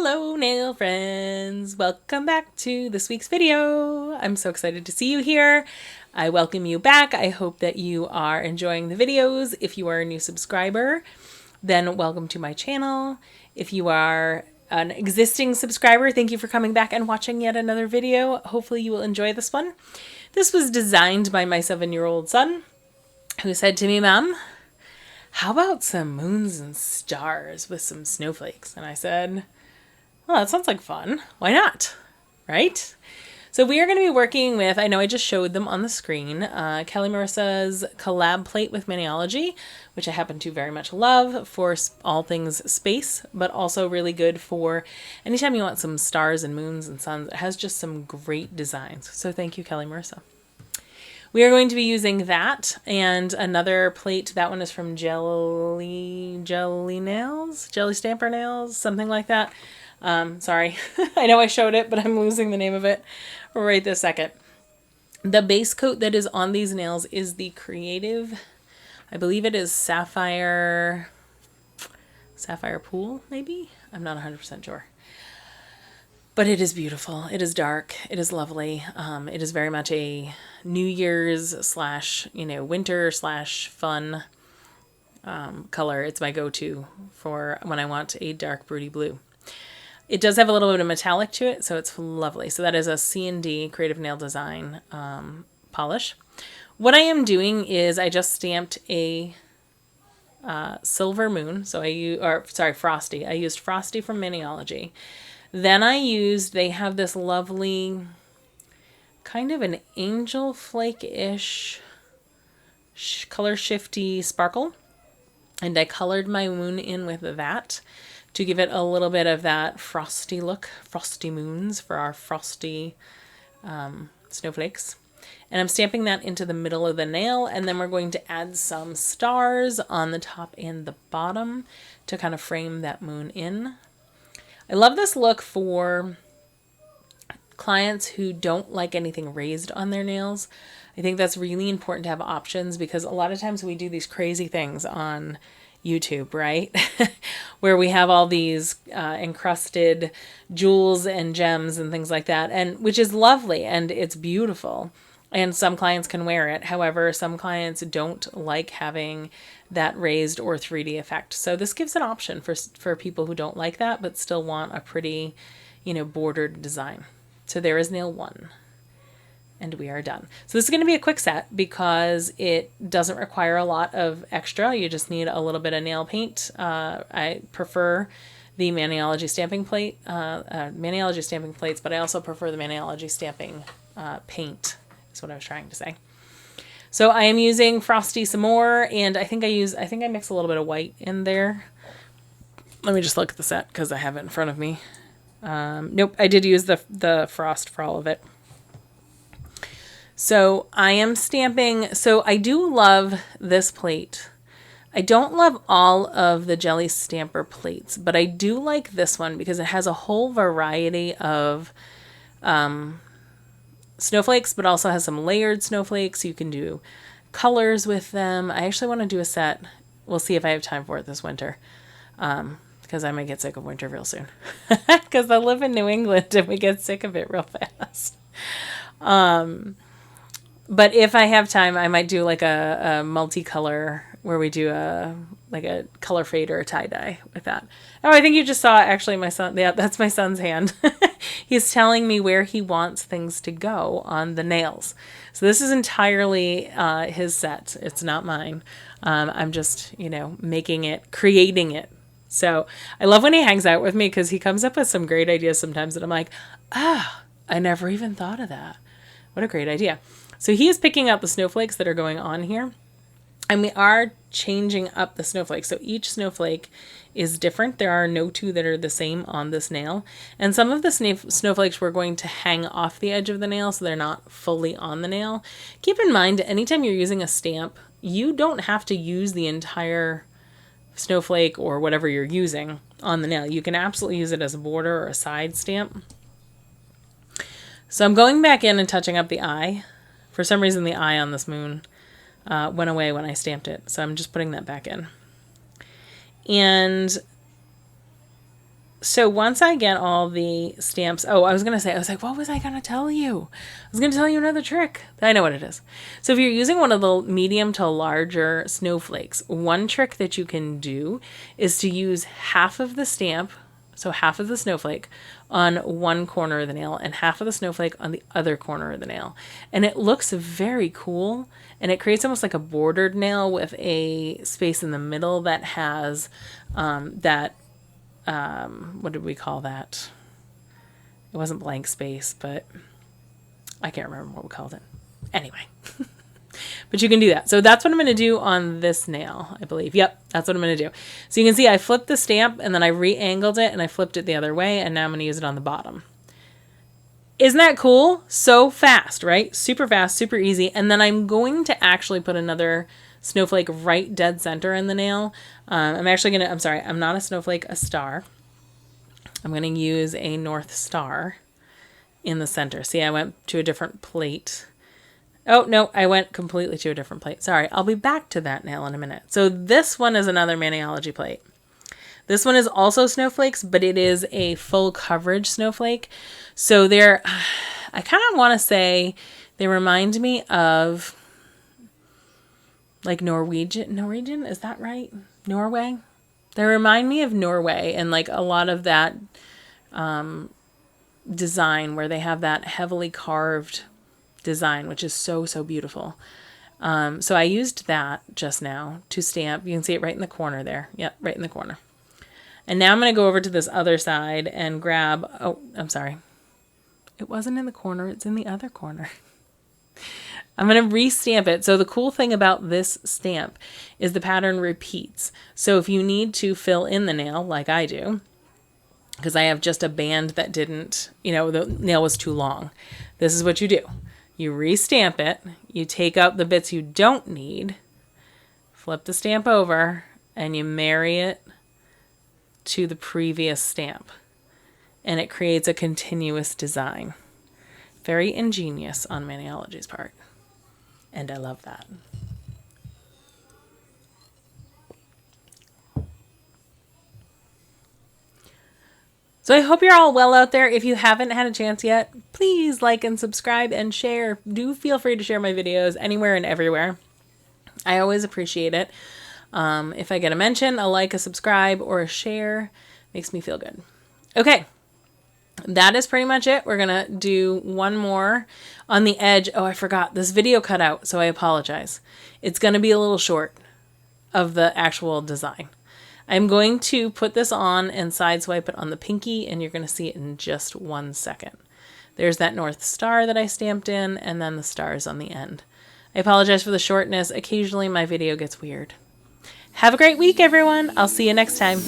Hello nail friends! Welcome back to this week's video. I'm so excited to see you here. I welcome you back. I hope that you are enjoying the videos. If you are a new subscriber, then welcome to my channel. If you are an existing subscriber, thank you for coming back and watching yet another video. Hopefully you will enjoy this one. This was designed by my 7-year-old son, who said to me, "Mom, how about some moons and stars with some snowflakes?" And I said, well, that sounds like fun. Why not? Right? So we are going to be working with, I know I just showed them on the screen, Kelli Marisa's collab plate with Maniology, which I happen to very much love for all things space, but also really good for anytime you want some stars and moons and suns. It has just some great designs. So thank you, Kelli Marisa. We are going to be using that and another plate. That one is from Jelly Stamper Nails, something like that. Sorry, I know I showed it, but I'm losing the name of it right this second. The base coat that is on these nails is the Creative, I believe it is Saphire Pool, maybe? I'm not 100% sure. But it is beautiful. It is dark. It is lovely. It is very much a New Year's slash, winter slash fun color. It's my go-to for when I want a dark broody blue. It does have a little bit of metallic to it, so it's lovely. So that is a C&D Creative Nail Design polish. What I am doing is I just stamped a silver moon. So Frosty. I used Frosty from Maniology. Then they have this lovely kind of an angel flake-ish color shifty sparkle. And I colored my moon in with that to give it a little bit of that frosty look, frosty moons for our frosty snowflakes. And I'm stamping that into the middle of the nail, and then we're going to add some stars on the top and the bottom to kind of frame that moon in. I love this look for clients who don't like anything raised on their nails. I think that's really important to have options because a lot of times we do these crazy things on YouTube, right? Where we have all these encrusted jewels and gems and things like that, and which is lovely and it's beautiful. And some clients can wear it. However, some clients don't like having that raised or 3D effect. So this gives an option for people who don't like that, but still want a pretty, bordered design. So there is nail 1. And we are done. So this is going to be a quick set because it doesn't require a lot of extra. You just need a little bit of nail paint. I prefer the Maniology stamping plate, Maniology stamping plates, but I also prefer the Maniology stamping paint. Is what I was trying to say. So I am using Frosty some more, and I think I mix a little bit of white in there. Let me just look at the set because I have it in front of me. Nope, I did use the frost for all of it. So I am stamping. So I do love this plate. I don't love all of the Jelly Stamper plates, but I do like this one because it has a whole variety of snowflakes, but also has some layered snowflakes. You can do colors with them. I actually want to do a set. We'll see if I have time for it this winter. Because I might get sick of winter real soon. Because I live in New England and we get sick of it real fast. But if I have time, I might do like a multicolor where we do like a color fade or a tie-dye with that. Oh, I think you just saw actually my son. Yeah, that's my son's hand. He's telling me where he wants things to go on the nails. So this is entirely his set. It's not mine. I'm just, making it, creating it. So I love when he hangs out with me because he comes up with some great ideas sometimes that I'm like, I never even thought of that. What a great idea. So he is picking out the snowflakes that are going on here. And we are changing up the snowflakes. So each snowflake is different. There are no two that are the same on this nail. And some of the snowflakes we're going to hang off the edge of the nail so they're not fully on the nail. Keep in mind, anytime you're using a stamp, you don't have to use the entire snowflake or whatever you're using on the nail. You can absolutely use it as a border or a side stamp. So I'm going back in and touching up the eye. For some reason, the eye on this moon went away when I stamped it. So I'm just putting that back in. And So once I get all the stamps, oh, I was like, what was I going to tell you? I was going to tell you another trick. I know what it is. So if you're using one of the medium to larger snowflakes, one trick that you can do is to use half of the stamp, so half of the snowflake, on one corner of the nail and half of the snowflake on the other corner of the nail. And it looks very cool, and it creates almost like a bordered nail with a space in the middle that has what did we call that? It wasn't blank space, but I can't remember what we called it. Anyway, but you can do that. So that's what I'm going to do on this nail, I believe. Yep, that's what I'm going to do. So you can see I flipped the stamp and then I re-angled it and I flipped it the other way, and now I'm going to use it on the bottom. Isn't that cool? So fast, right? Super fast, super easy. And then I'm going to actually put another snowflake right dead center in the nail. I'm not a snowflake, a star. I'm going to use a North Star in the center. See, I went to a different plate. Oh, no, I went completely to a different plate. Sorry, I'll be back to that nail in a minute. So this one is another Maniology plate. This one is also snowflakes, but it is a full coverage snowflake. So I kind of want to say they remind me of like Norwegian, is that right? Norway? They remind me of Norway and like a lot of that design where they have that heavily carved design, which is so, so beautiful. So I used that just now to stamp. You can see it right in the corner there. Yep, right in the corner. And now I'm going to go over to this other side and grab, oh, I'm sorry. It wasn't in the corner, it's in the other corner. I'm going to re-stamp it. So the cool thing about this stamp is the pattern repeats. So if you need to fill in the nail like I do, because I have just a band that didn't, the nail was too long. This is what you do. You re-stamp it, you take out the bits you don't need, flip the stamp over, and you marry it to the previous stamp. And it creates a continuous design. Very ingenious on Maniology's part. And I love that. So I hope you're all well out there. If you haven't had a chance yet, please like and subscribe and share. Do feel free to share my videos anywhere and everywhere. I always appreciate it. If I get a mention, a like, a subscribe, or a share, makes me feel good. Okay. That is pretty much it. We're going to do one more on the edge. Oh, I forgot. This video cut out, so I apologize. It's going to be a little short of the actual design. I'm going to put this on and side swipe it on the pinky, and you're going to see it in just 1 second. There's that North Star that I stamped in, and then the stars on the end. I apologize for the shortness. Occasionally my video gets weird. Have a great week, everyone. I'll see you next time.